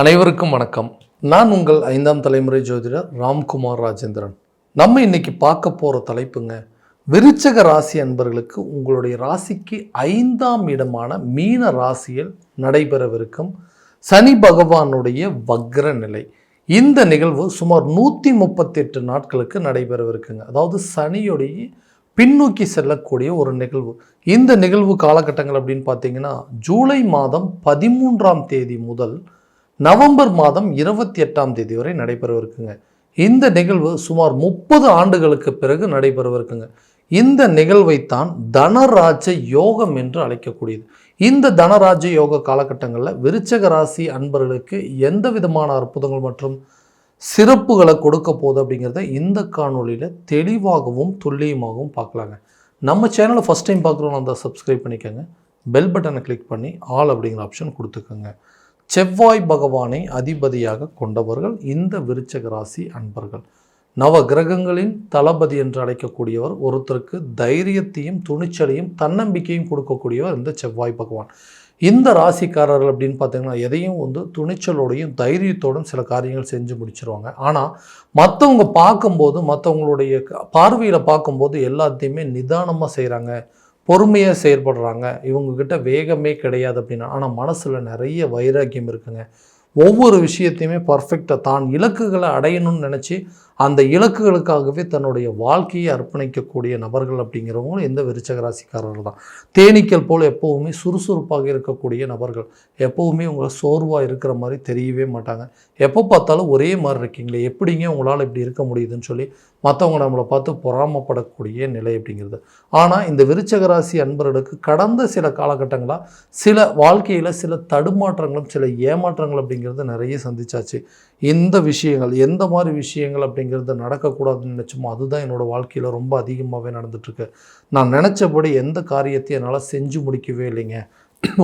அனைவருக்கும் வணக்கம். நான் உங்கள் 5ஆம் தலைமுறை ஜோதிடர் ராம்குமார் ராஜேந்திரன். நம்ம இன்னைக்கு பார்க்க போகிற தலைப்புங்க, விருச்சக ராசி அன்பர்களுக்கு உங்களுடைய ராசிக்கு 5ஆம் இடமான மீன ராசியில் நடைபெறவிருக்கும் சனி பகவானுடைய வக்ர நிலை. இந்த நிகழ்வு சுமார் 138 நாட்களுக்கு நடைபெறவிருக்குங்க. அதாவது சனியுடைய பின்னோக்கி செல்லக்கூடிய ஒரு நிகழ்வு. இந்த நிகழ்வு காலகட்டங்கள் அப்படின்னு பார்த்தீங்கன்னா, ஜூலை மாதம் 13ஆம் தேதி முதல் நவம்பர் மாதம் 28ஆம் தேதி வரை நடைபெறவிருக்குங்க. இந்த நிகழ்வு சுமார் 30 ஆண்டுகளுக்கு பிறகு நடைபெறவிருக்குங்க. இந்த நிகழ்வைத்தான் தனராஜ யோகம் என்று அழைக்கக்கூடியது. இந்த தனராஜ யோக காலகட்டங்களில் விருச்சக ராசி அன்பர்களுக்கு எந்த விதமான அற்புதங்கள் மற்றும் சிறப்புகளை கொடுக்க போகுது அப்படிங்கிறத இந்த காணொலியில் தெளிவாகவும் துல்லியமாகவும் பார்க்கலாங்க. நம்ம சேனலை ஃபஸ்ட் டைம் பார்க்குறோம், அந்த சப்ஸ்கிரைப் பண்ணிக்கோங்க. பெல் பட்டனை கிளிக் பண்ணி ஆல் அப்படிங்கிற ஆப்ஷன் கொடுத்துக்கோங்க. செவ்வாய் பகவானை அதிபதியாக கொண்டவர்கள் இந்த விருச்சக ராசி அன்பர்கள். நவ கிரகங்களின் தளபதி என்று அழைக்கக்கூடியவர். ஒருத்தருக்கு தைரியத்தையும் துணிச்சலையும் தன்னம்பிக்கையும் கொடுக்கக்கூடியவர் இந்த செவ்வாய் பகவான். இந்த ராசிக்காரர்கள் அப்படின்னு பார்த்தீங்கன்னா, எதையும் துணிச்சலோடையும் தைரியத்தோடும் சில காரியங்கள் செஞ்சு முடிச்சிருவாங்க. ஆனால் மற்றவங்க பார்க்கும்போது, மற்றவங்களுடைய பார்வையில் பார்க்கும்போது எல்லாத்தையுமே நிதானமாக செய்கிறாங்க, பொறுமையாக செயல்படுறாங்க, இவங்கக்கிட்ட வேகமே கிடையாது அப்படின்னா. ஆனால் மனசில் நிறைய வைராக்கியம் இருக்குங்க. ஒவ்வொரு விஷயத்தையுமே பர்ஃபெக்டாக தான் இலக்குகளை அடையணும்னு நினச்சி அந்த இலக்குகளுக்காகவே தன்னுடைய வாழ்க்கையை அர்ப்பணிக்கக்கூடிய நபர்கள் அப்படிங்கிறவங்க இந்த விருச்சக ராசிக்காரர்கள் தான். தேனீக்கள் போல் எப்போவுமே சுறுசுறுப்பாக இருக்கக்கூடிய நபர்கள். எப்போவுமே உங்களை சோர்வாக இருக்கிற மாதிரி தெரியவே மாட்டாங்க. எப்போ பார்த்தாலும் ஒரே மாதிரி இருக்கீங்களே, எப்படிங்க உங்களால் இப்படி இருக்க முடியுதுன்னு சொல்லி மற்றவங்க நம்மளை பார்த்து பொறாமப்படக்கூடிய நிலை அப்படிங்கிறது. ஆனால் இந்த விருச்சக ராசி அன்பர்களுக்கு கடந்த சில காலகட்டங்களாக சில வாழ்க்கையில் சில தடுமாற்றங்களும் சில ஏமாற்றங்கள் அப்படிங்கிறது நிறைய சந்திச்சாச்சு. இந்த விஷயங்கள் எந்த மாதிரி விஷயங்கள் அப்படிங்கிறது நடக்கக்கூடாதுன்னு நினச்சோமோ அதுதான் என்னோடய வாழ்க்கையில் ரொம்ப அதிகமாகவே நடந்துகிட்ருக்கு. நான் நினச்சபடி எந்த காரியத்தையும் என்னால் செஞ்சு முடிக்கவே இல்லைங்க.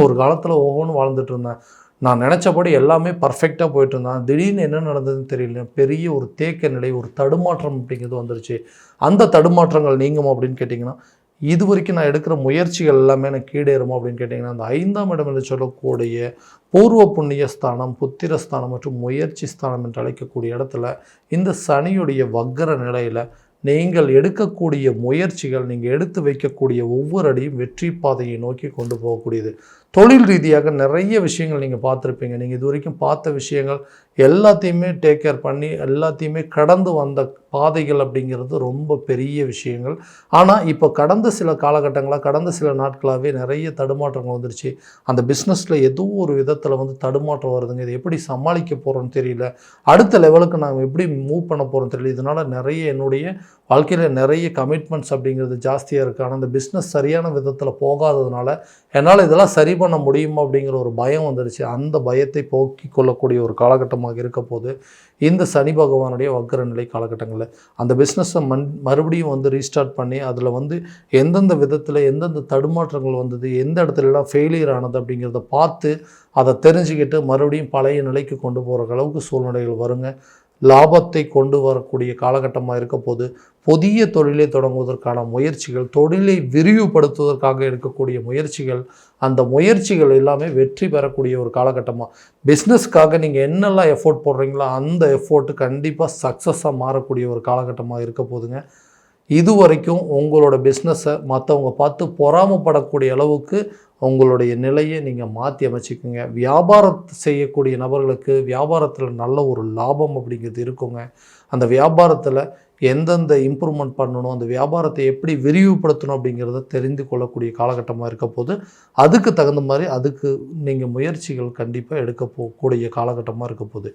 ஒரு காலத்தில் ஒவ்வொன்றும் வாழ்ந்துட்டு இருந்தேன். நான் நினச்சபடி எல்லாமே பர்ஃபெக்டாக போயிட்டு இருந்தேன். திடீர்னு என்ன நடந்ததுன்னு தெரியல. பெரிய ஒரு தேக்க நிலை, ஒரு தடுமாற்றம் அப்படிங்கிறது வந்துருச்சு. அந்த தடுமாற்றங்கள் நீங்குமா அப்படின்னு கேட்டிங்கன்னா, இது வரைக்கும் நான் எடுக்கிற முயற்சிகள் எல்லாமே எனக்கு கீடேறுமா அப்படின்னு கேட்டிங்கன்னா, அந்த 5ஆம் இடம் என்று சொல்லக்கூடிய பூர்வ புண்ணிய ஸ்தானம், புத்திரஸ்தானம் மற்றும் முயற்சி ஸ்தானம் என்று அழைக்கக்கூடிய இடத்துல இந்த சனியுடைய வக்ர நிலையில் நீங்கள் எடுக்கக்கூடிய முயற்சிகள், நீங்கள் எடுத்து வைக்கக்கூடிய ஒவ்வொரு அடியும் வெற்றி பாதையை நோக்கி கொண்டு போகக்கூடியது. தொழில் ரீதியாக நிறைய விஷயங்கள் நீங்கள் பார்த்துருப்பீங்க. நீங்கள் இது வரைக்கும் பார்த்த விஷயங்கள் எல்லாத்தையுமே டேக் கேர் பண்ணி எல்லாத்தையுமே கடந்து வந்த பாதைகள் அப்படிங்கிறது ரொம்ப பெரிய விஷயங்கள். ஆனால் இப்போ கடந்த சில காலகட்டங்களாக, கடந்த சில நாட்களாகவே நிறைய தடுமாற்றங்கள் வந்துருச்சு. அந்த பிஸ்னஸில் ஏதோ ஒரு விதத்தில் தடுமாற்றம் வருதுங்க. இது எப்படி சமாளிக்க போகிறோன்னு தெரியல. அடுத்த லெவலுக்கு நாங்கள் எப்படி மூவ் பண்ண போகிறோன்னு தெரியல. இதனால் நிறைய என்னுடைய வாழ்க்கையில் நிறைய கமிட்மெண்ட்ஸ் அப்படிங்கிறது ஜாஸ்தியாக இருக்குது. ஆனால் அந்த பிஸ்னஸ் சரியான விதத்தில் போகாததுனால என்னால் இதெல்லாம் சரி பண்ண முடியுமா அப்படிங்கிற ஒரு பயம் வந்துருச்சு. அந்த பயத்தை போக்கிக் கொள்ளக்கூடிய ஒரு காலகட்டமாக இருக்க போது இந்த சனி பகவானுடைய வக்ர நிலை காலகட்டங்களில் அந்த பிஸ்னஸை மறுபடியும் ரீஸ்டார்ட் பண்ணி அதில் எந்தெந்த விதத்தில் எந்தெந்த தடுமாற்றங்கள் வந்தது, எந்த இடத்துலலாம் ஃபெயிலியர் ஆனது அப்படிங்கிறத பார்த்து அதை தெரிஞ்சுக்கிட்டு மறுபடியும் பழைய நிலைக்கு கொண்டு போகிற அளவுக்கு சூழ்நிலைகள் வருங்க. லாபத்தை கொண்டு வரக்கூடிய காலகட்டமாக இருக்க போது புதிய தொழிலை தொடங்குவதற்கான முயற்சிகள், தொழிலை விரிவுபடுத்துவதற்காக எடுக்கக்கூடிய முயற்சிகள், அந்த முயற்சிகள் எல்லாமே வெற்றி பெறக்கூடிய ஒரு காலகட்டமாக, பிஸ்னஸ்க்காக நீங்கள் என்னெல்லாம் எஃபோர்ட் போடுறீங்களோ அந்த எஃபோர்ட்டு கண்டிப்பாக சக்ஸஸாக மாறக்கூடிய ஒரு காலகட்டமாக இருக்க போதுங்க. இது வரைக்கும் உங்களோட பிஸ்னஸை மற்றவங்க பார்த்து பொறாமப்படக்கூடிய அளவுக்கு உங்களுடைய நிலையை நீங்கள் மாற்றி அமைச்சிக்கோங்க. வியாபாரத்தை செய்யக்கூடிய நபர்களுக்கு வியாபாரத்தில் நல்ல ஒரு லாபம் அப்படிங்கிறது இருக்குங்க. அந்த வியாபாரத்தில் எந்தெந்த இம்ப்ரூவ்மெண்ட் பண்ணணும், அந்த வியாபாரத்தை எப்படி விரிவுபடுத்தணும் அப்படிங்கிறத தெரிந்து கொள்ளக்கூடிய காலகட்டமாக இருக்க போது அதுக்கு தகுந்த மாதிரி அதுக்கு நீங்கள் முயற்சிகள் கண்டிப்பாக எடுக்க போகக்கூடிய காலகட்டமாக இருக்க போகுது.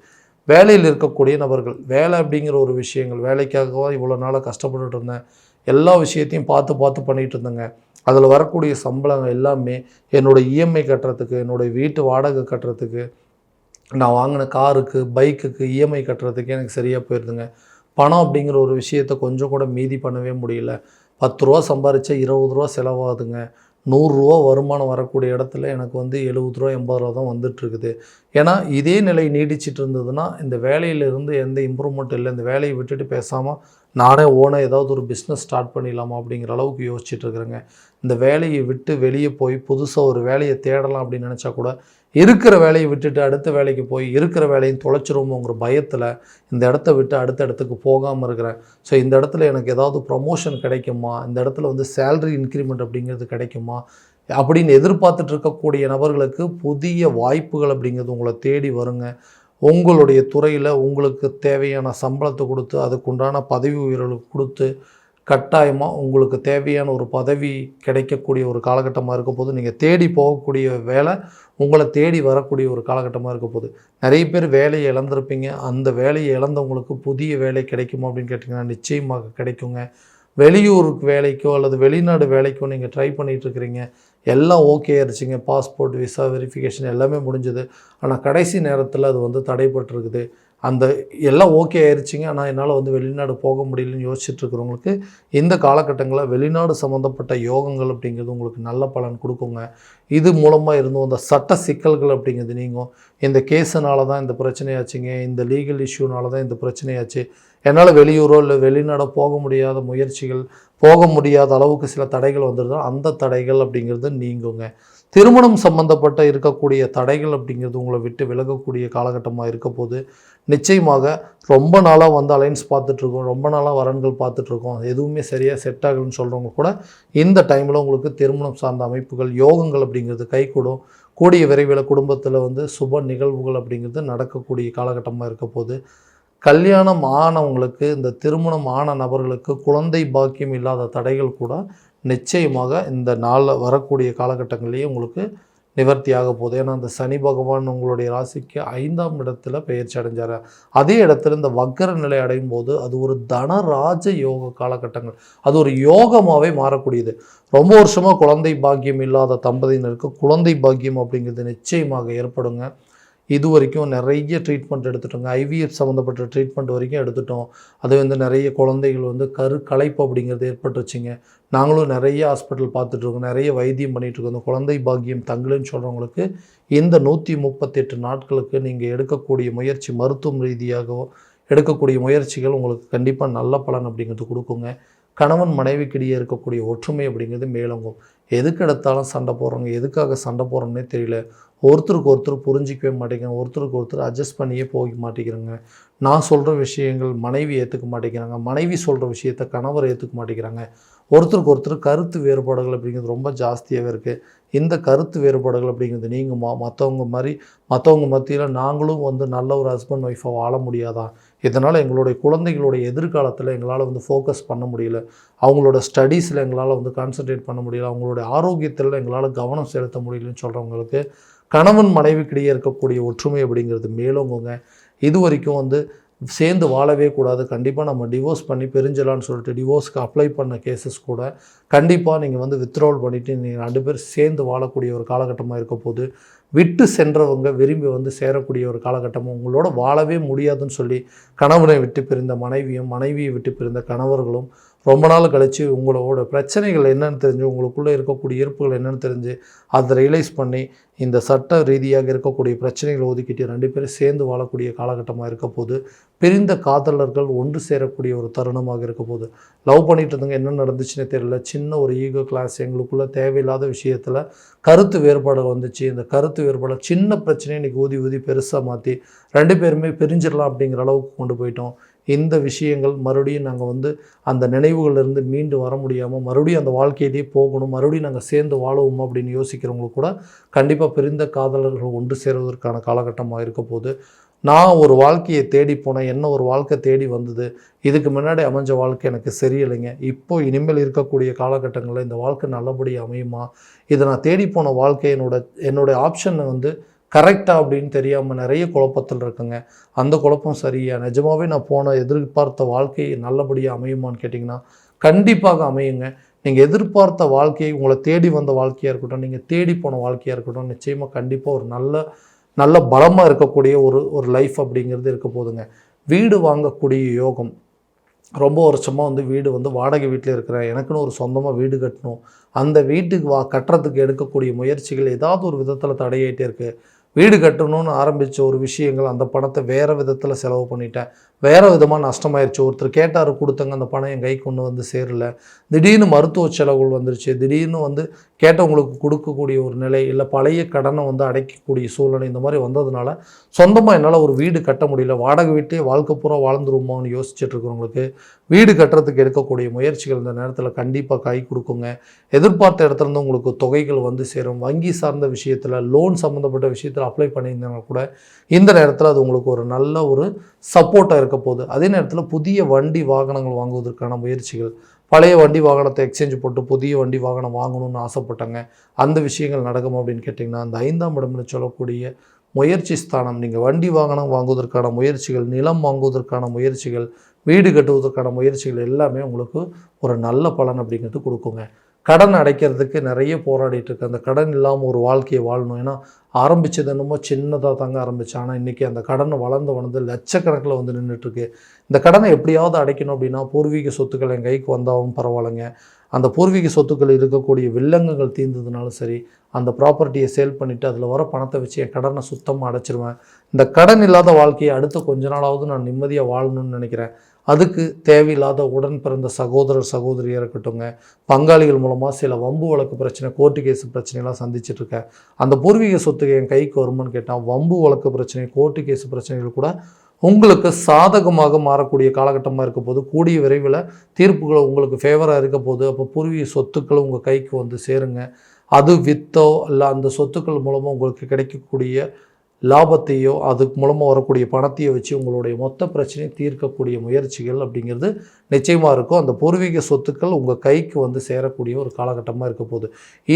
வேலையில் இருக்கக்கூடிய நபர்கள், வேலை அப்படிங்கிற ஒரு விஷயங்கள், வேலைக்காகவா இவ்வளோ நாளாக கஷ்டப்பட்டுட்டு இருந்தேன், எல்லா விஷயத்தையும் பார்த்து பண்ணிகிட்டு இருந்தேங்க. அதில் வரக்கூடிய சம்பளம் எல்லாமே என்னோடய இஎம்ஐ கட்டுறதுக்கு, என்னுடைய வீட்டு வாடகை கட்டுறதுக்கு, நான் வாங்கின காருக்கு பைக்குக்கு இஎம்ஐ கட்டுறதுக்கு எனக்கு சரியாக போயிருதுங்க. பணம் அப்படிங்கிற ஒரு விஷயத்தை கொஞ்சம் கூட மீதி பண்ணவே முடியல. 10 ரூபா சம்பாதிச்சா 20 ரூபா செலவாகுதுங்க. 100 ரூபா வருமானம் வரக்கூடிய இடத்துல எனக்கு 70 ரூபா 80 ரூபா தான் வந்துட்டுருக்குது. ஏன்னா இதே நிலை நீடிச்சிட்டு இருந்ததுன்னா இந்த வேலையிலிருந்து எந்த இம்ப்ரூவ்மெண்ட் இல்லை, இந்த வேலையை விட்டுட்டு பேசாமல் நானே ஓனாக ஏதாவது ஒரு பிஸ்னஸ் ஸ்டார்ட் பண்ணிடலாமா அப்படிங்கிற அளவுக்கு யோசிச்சுட்டு இருக்கிறேங்க. இந்த வேலையை விட்டு வெளியே போய் புதுசாக ஒரு வேலையை தேடலாம் அப்படின்னு நினச்சா கூட இருக்கிற வேலையை விட்டுட்டு அடுத்த வேலைக்கு போய் இருக்கிற வேலையும் தொலைச்சிருவோங்கிற பயத்தில் இந்த இடத்த விட்டு அடுத்த இடத்துக்கு போகாமல் இருக்கிறேன். ஸோ இந்த இடத்துல எனக்கு ஏதாவது ப்ரமோஷன் கிடைக்குமா, இந்த இடத்துல வந்து சேலரி இன்க்ரிமெண்ட் அப்படிங்கிறது கிடைக்குமா அப்படின்னு எதிர்பார்த்துட்டு இருக்கக்கூடிய நபர்களுக்கு புதிய வாய்ப்புகள் அப்படிங்கிறது உங்களை தேடி வருங்க. உங்களுடைய துறையில் உங்களுக்கு தேவையான சம்பளத்தை கொடுத்து அதுக்குண்டான பதவி உயர்வுகளுக்கு கொடுத்து கட்டாயமாக உங்களுக்கு தேவையான ஒரு பதவி கிடைக்கக்கூடிய ஒரு காலகட்டமாக இருக்க போது, நீங்கள் தேடி போகக்கூடிய வேலை உங்களை தேடி வரக்கூடிய ஒரு காலகட்டமாக இருக்க போது. நிறைய பேர் வேலையை இழந்திருப்பீங்க. அந்த வேலையை இழந்தவங்களுக்கு புதிய வேலை கிடைக்குமா அப்படின்னு கேட்டிங்கன்னா நிச்சயமாக கிடைக்குங்க. வெளியூருக்கு வேலைக்கோ அல்லது வெளிநாடு வேலைக்கோ நீங்கள் ட்ரை பண்ணிகிட்ருக்கிறீங்க, எல்லாம் ஓகே ஆயிடுச்சிங்க, பாஸ்போர்ட் விசா வெரிஃபிகேஷன் எல்லாமே முடிஞ்சது. ஆனால் கடைசி நேரத்தில் அது வந்து தடைப்பட்டிருக்குது. அந்த எல்லாம் ஓகே ஆயிடுச்சிங்க, ஆனால் என்னால் வந்து வெளிநாடு போக முடியலன்னு யோசிச்சுட்ருக்கிறவங்களுக்கு இந்த காலகட்டங்களில் வெளிநாடு சம்மந்தப்பட்ட யோகங்கள் அப்படிங்கிறது உங்களுக்கு நல்ல பலன் கொடுக்குங்க. இது மூலமாக இருந்தும் அந்த சட்ட சிக்கல்கள் அப்படிங்கிறது நீங்கும். இந்த கேஸுனால தான் இந்த பிரச்சனையாச்சுங்க, இந்த லீகல் இஷ்யூனால தான் இந்த பிரச்சனையாச்சு, என்னால் வெளியூரோ இல்லை வெளிநாடோ போக முடியாத முயற்சிகள், போக முடியாத அளவுக்கு சில தடைகள் வந்துடுதோ அந்த தடைகள் அப்படிங்கிறது நீங்குங்க. திருமணம் சம்பந்தப்பட்ட இருக்கக்கூடிய தடைகள் அப்படிங்கிறது உங்களை விட்டு விலகக்கூடிய காலகட்டமாக இருக்க போது. நிச்சயமாக ரொம்ப நாளாக வந்து அலைன்ஸ் பார்த்துட்ருக்கோம், ரொம்ப நாளாக வரன்கள் பார்த்துட்ருக்கோம், எதுவுமே சரியாக செட் ஆகலன்னு சொல்கிறவங்க கூட இந்த டைமில் உங்களுக்கு திருமணம் சார்ந்த அமைப்புகள் யோகங்கள் அப்படிங்கிறது கைகூடும். கூடிய விரைவில் குடும்பத்தில் வந்து சுப நிகழ்வுகள் அப்படிங்கிறது நடக்கக்கூடிய காலகட்டமாக இருக்க போது. கல்யாணம் ஆனவங்களுக்கு, இந்த திருமணம் ஆன நபர்களுக்கு குழந்தை பாக்கியம் இல்லாத தடைகள் கூட நிச்சயமாக இந்த நாளில் வரக்கூடிய காலகட்டங்கள்லேயே உங்களுக்கு நிவர்த்தி ஆக போகுது. ஏன்னா அந்த சனி பகவான் உங்களுடைய ராசிக்கு 5ஆம் இடத்துல பெயர்ச்சி அடைஞ்சார். அதே இடத்துல இந்த வக்கர நிலை அடையும் போது அது ஒரு தனராஜ யோக காலகட்டங்கள், அது ஒரு யோகமாகவே மாறக்கூடியது. ரொம்ப வருஷமாக குழந்தை பாக்கியம் இல்லாத தம்பதியினருக்கு குழந்தை பாக்கியம் அப்படிங்கிறது நிச்சயமாக ஏற்படுங்க. இது வரைக்கும் நிறைய ட்ரீட்மெண்ட் எடுத்துட்டோங்க. ஐவிஎஃப் சம்மந்தப்பட்ட ட்ரீட்மெண்ட் வரைக்கும் எடுத்துட்டோம். அது வந்து நிறைய குழந்தைகள் வந்து கலைப்பு அப்படிங்கிறது ஏற்பட்டுருச்சுங்க. நாங்களும் நிறைய ஹாஸ்பிட்டல் பார்த்துட்ருக்கோம், நிறைய வைத்தியம் பண்ணிகிட்ருக்கோம். இந்த குழந்தை பாக்கியம் தங்கலைன்னு சொல்கிறவங்களுக்கு இந்த 138 நாட்களுக்கு நீங்கள் எடுக்கக்கூடிய முயற்சி, மருத்துவம் ரீதியாகவோ எடுக்கக்கூடிய முயற்சிகள் உங்களுக்கு கண்டிப்பாக நல்ல பலன் அப்படிங்கிறது கொடுக்குங்க. கணவன் மனைவிக்கிடையே இருக்கக்கூடிய ஒற்றுமை அப்படிங்கிறது மேலோங்கும். எதுக்கு எடுத்தாலும் சண்டை போடுறோங்க, எதுக்காக சண்டை போடுறோம்னே தெரியல, ஒருத்தருக்கு ஒருத்தர் புரிஞ்சிக்கவே மாட்டேங்கிறாங்க, ஒருத்தருக்கு ஒருத்தர் அட்ஜஸ்ட் பண்ணியே போக மாட்டேங்கிறாங்க. நான் சொல்கிற விஷயங்கள் மனைவி ஏற்றுக்க மாட்டேங்கிறாங்க, மனைவி சொல்கிற விஷயத்த கணவர் ஏற்றுக்க மாட்டேங்கிறாங்க. ஒருத்தருக்கு ஒருத்தர் கருத்து வேறுபாடுகள் அப்படிங்கிறது ரொம்ப ஜாஸ்தியாகவே இருக்குது. இந்த கருத்து வேறுபாடுகள் அப்படிங்கிறது நீங்குமா? மற்றவங்க மத்தியில் நாங்களும் வந்து நல்ல ஒரு ஹஸ்பண்ட் ஒய்ஃபாக வாழ முடியாதா? இதனால் எங்களுடைய குழந்தைகளுடைய எதிர்காலத்தில் எங்களால் வந்து ஃபோக்கஸ் பண்ண முடியல, அவங்களோட ஸ்டடீஸில் எங்களால் வந்து கான்சன்ட்ரேட் பண்ண முடியல, அவங்களுடைய ஆரோக்கியத்தில் எங்களால் கவனம் செலுத்த முடியலன்னு சொல்கிறவங்களுக்கு கணவன் மனைவிக்கிடையே இருக்கக்கூடிய ஒற்றுமை அப்படிங்கிறது மேலோங்குங்க. இது வரைக்கும் வந்து சேர்ந்து வாழவே கூடாது, கண்டிப்பாக நம்ம டிவோர்ஸ் பண்ணி பிரிஞ்சலான்னு சொல்லிட்டு டிவோர்ஸ்க்கு அப்ளை பண்ண கேசஸ் கூட கண்டிப்பாக நீங்கள் வந்து வித்ட்ராவல் பண்ணிவிட்டு நீங்கள் 2 பேர் சேர்ந்து வாழக்கூடிய ஒரு காலகட்டமாக இருக்க போது. விட்டு சென்றவங்க விரும்பி வந்து சேரக்கூடிய ஒரு காலகட்டமும், உங்களோட வாழவே முடியாதுன்னு சொல்லி கணவனை விட்டு பிரிந்த மனைவியும் மனைவியை விட்டு பிரிந்த கணவர்களும் ரொம்ப நாள் கழித்து உங்களோட பிரச்சனைகள் என்னென்னு தெரிஞ்சு, உங்களுக்குள்ளே இருக்கக்கூடிய இருப்புகள் என்னென்னு தெரிஞ்சு அதை ரியலைஸ் பண்ணி இந்த சட்ட ரீதியாக இருக்கக்கூடிய பிரச்சனைகளை ஒதுக்கிட்டு 2 பேரும் சேர்ந்து வாழக்கூடிய காலகட்டமாக இருக்க போது. பிரிந்த காதலர்கள் ஒன்று சேரக்கூடிய ஒரு தருணமாக இருக்க போது. லவ் பண்ணிட்டு இருந்தவங்க என்ன நடந்துச்சுன்னே தெரியல, சின்ன ஒரு ஈகோ கிளாஸ், எங்களுக்குள்ளே தேவையில்லாத விஷயத்தில் கருத்து வேறுபாடு வந்துச்சு. இந்த கருத்து வேறுபாடு சின்ன பிரச்சனையை இன்றைக்கி ஊதி பெருசாக மாற்றி 2 பேருமே பிரிஞ்சிடலாம் அப்படிங்கிற அளவுக்கு கொண்டு போயிட்டோம். இந்த விஷயங்கள் மறுபடியும் நாங்கள் வந்து அந்த நினைவுகளிலிருந்து மீண்டு வர முடியாமல் மறுபடியும் அந்த வாழ்க்கையிலேயே போகணும், மறுபடியும் நாங்கள் சேர்ந்து வாழுவோம் அப்படின்னு யோசிக்கிறவங்களுக்கு கூட கண்டிப்பாக பிரிந்த காதலர்கள் ஒன்று சேருவதற்கான காலகட்டமாக இருக்க போது. நான் ஒரு வாழ்க்கையை தேடி போனேன், என்ன ஒரு வாழ்க்கை தேடி வந்தது, இதுக்கு முன்னாடி அமைஞ்ச வாழ்க்கை எனக்கு சரியில்லைங்க, இப்போ இனிமேல் இருக்கக்கூடிய காலகட்டங்களில் இந்த வாழ்க்கை நல்லபடியாக அமையுமா, இதை நான் தேடி போன வாழ்க்கை என்னோடய ஆப்ஷனை வந்து கரெக்டாக அப்படின்னு தெரியாமல் நிறைய குழப்பத்தில் இருக்குங்க. அந்த குழப்பம் சரியா, நிஜமாகவே நான் எதிர்பார்த்த வாழ்க்கை நல்லபடியாக அமையுமான்னு கேட்டிங்கன்னா கண்டிப்பாக அமையுங்க. நீங்கள் எதிர்பார்த்த வாழ்க்கையை, உங்களை தேடி வந்த வாழ்க்கையாக இருக்கட்டும், நீங்கள் தேடி போன வாழ்க்கையாக இருக்கட்டும், நிச்சயமாக கண்டிப்பாக ஒரு நல்ல பலமாக இருக்கக்கூடிய ஒரு லைஃப் அப்படிங்கிறது இருக்க போதுங்க. வீடு வாங்கக்கூடிய யோகம், ரொம்ப வருஷமாக வந்து வீடு வந்து வாடகை வீட்டில் இருக்கிறேன், எனக்குன்னு ஒரு சொந்தமாக வீடு கட்டணும், அந்த வீட்டுக்கு கட்டுறதுக்கு எடுக்கக்கூடிய முயற்சிகள் ஏதாவது ஒரு விதத்தில் தடையாயிட்டே இருக்குது. வீடு கட்டணும்னு ஆரம்பித்த ஒரு விஷயங்கள் அந்த பணத்தை வேறு விதத்தில் செலவு பண்ணிட்டேன், வேறு விதமாக நஷ்டமாயிருச்சு, ஒருத்தர் கேட்டார் கொடுத்தங்க, அந்த பணம் என் கைக்கு கொண்டு வந்து சேரல, திடீர்னு மருத்துவ செலவுகள் வந்துருச்சு, திடீர்னு கேட்டவங்களுக்கு கொடுக்கக்கூடிய ஒரு நிலை, இல்லை பழைய கடனை அடைக்கக்கூடிய சூழ்நிலை, இந்த மாதிரி வந்ததுனால சொந்தமாக என்னால் ஒரு வீடு கட்ட முடியல, வாடகை வீட்டே வாழ்க்கை பூரா வாழ்ந்துருமோன்னு யோசிச்சுட்டு இருக்கிறவங்களுக்கு வீடு கட்டுறதுக்கு எடுக்கக்கூடிய முயற்சிகள் இந்த நேரத்தில் கண்டிப்பாக கை கொடுக்குங்க. எதிர்பார்த்த இடத்துல இருந்து உங்களுக்கு தொகைகள் சேரும். வங்கி சார்ந்த விஷயத்தில், லோன் சம்மந்தப்பட்ட விஷயத்தில் அப்ளை பண்ணியிருந்தாங்கன்னா கூட இந்த நேரத்தில் அது உங்களுக்கு ஒரு நல்ல ஒரு சப்போர்ட்டாக இருக்க போகுது. அதே நேரத்தில் புதிய வண்டி வாகனங்கள் வாங்குவதற்கான முயற்சிகள், பழைய வண்டி வாகனத்தை எக்ஸ்சேஞ்ச் போட்டு புதிய வண்டி வாகனம் வாங்கணும்னு ஆசைப்பட்டாங்க, அந்த விஷயங்கள் நடக்கும் அப்படின்னு கேட்டிங்கன்னா, அந்த 5ஆம் இடம்னு சொல்லக்கூடிய முயற்சி ஸ்தானம், நீங்கள் வண்டி வாகனம் வாங்குவதற்கான முயற்சிகள், நிலம் வாங்குவதற்கான முயற்சிகள், வீடு கட்டுவதற்கான முயற்சிகள் எல்லாமே உங்களுக்கு ஒரு நல்ல பலன் அப்படிங்கிறது கொடுக்குங்க. கடன் அடைக்கிறதுக்கு நிறைய போராடிட்டு இருக்கு. அந்த கடன் இல்லாமல் ஒரு வாழ்க்கையை வாழணும். ஏன்னா ஆரம்பித்தது என்னமோ சின்னதாக தாங்க ஆரம்பித்தேன், ஆனால் இன்றைக்கி அந்த கடனை வளர்ந்து லட்சக்கணக்கில் நின்றுட்டுருக்கு. இந்த கடனை எப்படியாவது அடைக்கணும் அப்படின்னா பூர்வீக சொத்துக்கள் என் கைக்கு வந்தாலும் பரவாயில்லைங்க, அந்த பூர்வீக சொத்துக்கள் இருக்கக்கூடிய வில்லங்கங்கள் தீர்ந்ததுனாலும் சரி, அந்த ப்ராப்பர்ட்டியை சேல் பண்ணிவிட்டு அதில் வர பணத்தை வச்சு என் கடனை சுத்தமாக அடைச்சிருவேன். இந்த கடன் இல்லாத வாழ்க்கையை அடுத்த கொஞ்ச நாளாவது நான் நிம்மதியாக வாழணும்னு நினைக்கிறேன். அதுக்கு தேவையில்லாத உடன் பிறந்த சகோதரர் சகோதரியாக இருக்கட்டுங்க, பங்காளிகள் மூலமாக சில வம்பு வழக்கு பிரச்சனை, கோர்ட்டு கேஸ் பிரச்சனைலாம் சந்திச்சிட்ருக்கேன். அந்த பூர்வீக சொத்துக்கு என் கைக்கு வருமானு கேட்டால் வம்பு வழக்கு பிரச்சனை, கோர்ட்டு கேஸ் பிரச்சனைகள் கூட உங்களுக்கு சாதகமாக மாறக்கூடிய காலகட்டமாக இருக்க போது, கூடிய விரைவில் தீர்ப்புகள் உங்களுக்கு ஃபேவராக இருக்க போது. அப்போ பூர்வீக சொத்துக்கள் உங்கள் கைக்கு சேருங்க. அது வித்தோ இல்லை அந்த சொத்துக்கள் மூலமாக உங்களுக்கு கிடைக்கக்கூடிய லாபத்தையோ அதுக்கு மூலமாக வரக்கூடிய பணத்தையோ வச்சு உங்களுடைய மொத்த பிரச்சனையை தீர்க்கக்கூடிய முயற்சிகள் அப்படிங்கிறது நிச்சயமாக இருக்கும். அந்த பூர்வீக சொத்துக்கள் உங்கள் கைக்கு சேரக்கூடிய ஒரு காலகட்டமாக இருக்க போகுது.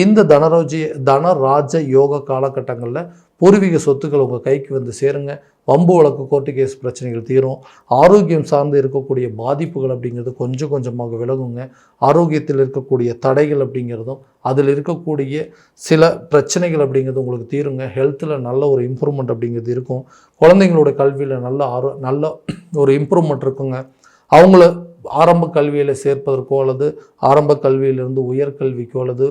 இந்த தனராஜ யோக காலகட்டங்களில் பூர்வீக சொத்துக்கள் உங்கள் கைக்கு சேருங்க. வம்பு வழக்கு, கோர்ட்டு கேஸ் பிரச்சனைகள் தீரும். ஆரோக்கியம் சார்ந்து இருக்கக்கூடிய பாதிப்புகள் அப்படிங்கிறது கொஞ்சம் கொஞ்சமாக விலகுங்க. ஆரோக்கியத்தில் இருக்கக்கூடிய தடைகள் அப்படிங்கிறதும் அதில் இருக்கக்கூடிய சில பிரச்சனைகள் அப்படிங்கிறது உங்களுக்கு தீருங்க. ஹெல்த்தில் நல்ல ஒரு இம்ப்ரூவ்மெண்ட் அப்படிங்கிறது இருக்கும். குழந்தைங்களோட கல்வியில் நல்ல ஒரு இம்ப்ரூவ்மெண்ட் இருக்குங்க. அவங்கள ஆரம்ப கல்வியில் சேர்ப்பதற்கோ அல்லது ஆரம்ப கல்வியிலிருந்து உயர்கல்விக்கோ அல்லது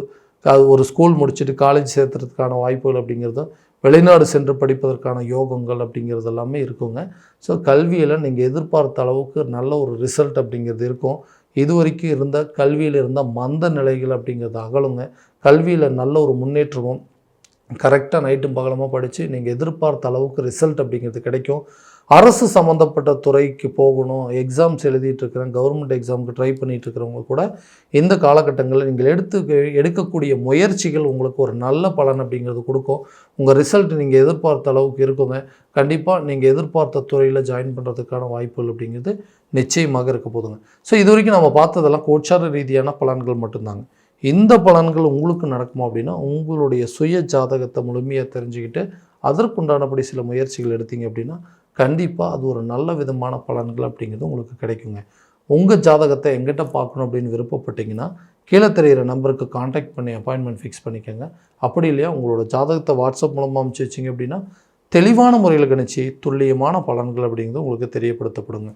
ஒரு ஸ்கூல் முடிச்சுட்டு காலேஜ் சேர்த்துறதுக்கான வாய்ப்புகள் அப்படிங்கிறதும், வெளிநாடு சென்று படிப்பதற்கான யோகங்கள் அப்படிங்கிறது எல்லாமே இருக்குங்க. ஸோ கல்வியில் நீங்கள் எதிர்பார்த்த அளவுக்கு நல்ல ஒரு ரிசல்ட் அப்படிங்கிறது இருக்கும். இது வரைக்கும் இருந்த கல்வியில் இருந்த மந்த நிலைகள் அப்படிங்கிறது அகலுங்க. கல்வியில் நல்ல ஒரு முன்னேற்றமும், கரெக்டாக நைட்டும் பகலமாக படித்து நீங்கள் எதிர்பார்த்த அளவுக்கு ரிசல்ட் அப்படிங்கிறது கிடைக்கும். அரசு சம்மந்தப்பட்ட துறைக்கு போகணும், எக்ஸாம்ஸ் எழுதிட்டுருக்கிறேன், கவர்மெண்ட் எக்ஸாமுக்கு ட்ரை பண்ணிகிட்ருக்கிறவங்க கூட இந்த காலகட்டங்களில் நீங்கள் எடுக்கக்கூடிய முயற்சிகள் உங்களுக்கு ஒரு நல்ல பலன் அப்படிங்கிறது கொடுக்கும். உங்கள் ரிசல்ட் நீங்கள் எதிர்பார்த்த அளவுக்கு இருக்குங்க. கண்டிப்பாக நீங்கள் எதிர்பார்த்த துறையில் ஜாயின் பண்ணுறதுக்கான வாய்ப்புகள் அப்படிங்கிறது நிச்சயமாக இருக்க போதுங்க. ஸோ இது வரைக்கும் நம்ம பார்த்ததெல்லாம் கோச்சார ரீதியான பலன்கள் மட்டும்தாங்க. இந்த பலன்கள் உங்களுக்கு நடக்குமா அப்படின்னா, உங்களுடைய சுய ஜாதகத்தை முழுமையாக தெரிஞ்சுக்கிட்டு அதற்குண்டானபடி சில முயற்சிகள் எடுத்தீங்க அப்படின்னா கண்டிப்பாக அது ஒரு நல்ல விதமான பலன்கள் அப்படிங்கிறது உங்களுக்கு கிடைக்குங்க. உங்கள் ஜாதகத்தை எங்கிட்ட பார்க்கணும் அப்படின்னு விருப்பப்பட்டீங்கன்னா கீழே தெரிகிற நம்பருக்கு காண்டாக்ட் பண்ணி அப்பாயின்மெண்ட் ஃபிக்ஸ் பண்ணிக்கோங்க. அப்படி இல்லையா உங்களோட ஜாதகத்தை வாட்ஸ்அப் மூலமாக அனுப்பிச்சி வச்சிங்க அப்படின்னா தெளிவான முறையில் கணிச்சு துல்லியமான பலன்கள் அப்படிங்கிறது உங்களுக்கு தெரியப்படுத்தப்படுங்க.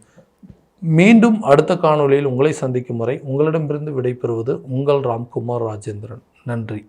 மீண்டும் அடுத்த காணொளியில் உங்களை சந்திக்கும் வரை உங்களிடமிருந்து விடைபெறுவது உங்கள் ராம்குமார் ராஜேந்திரன். நன்றி.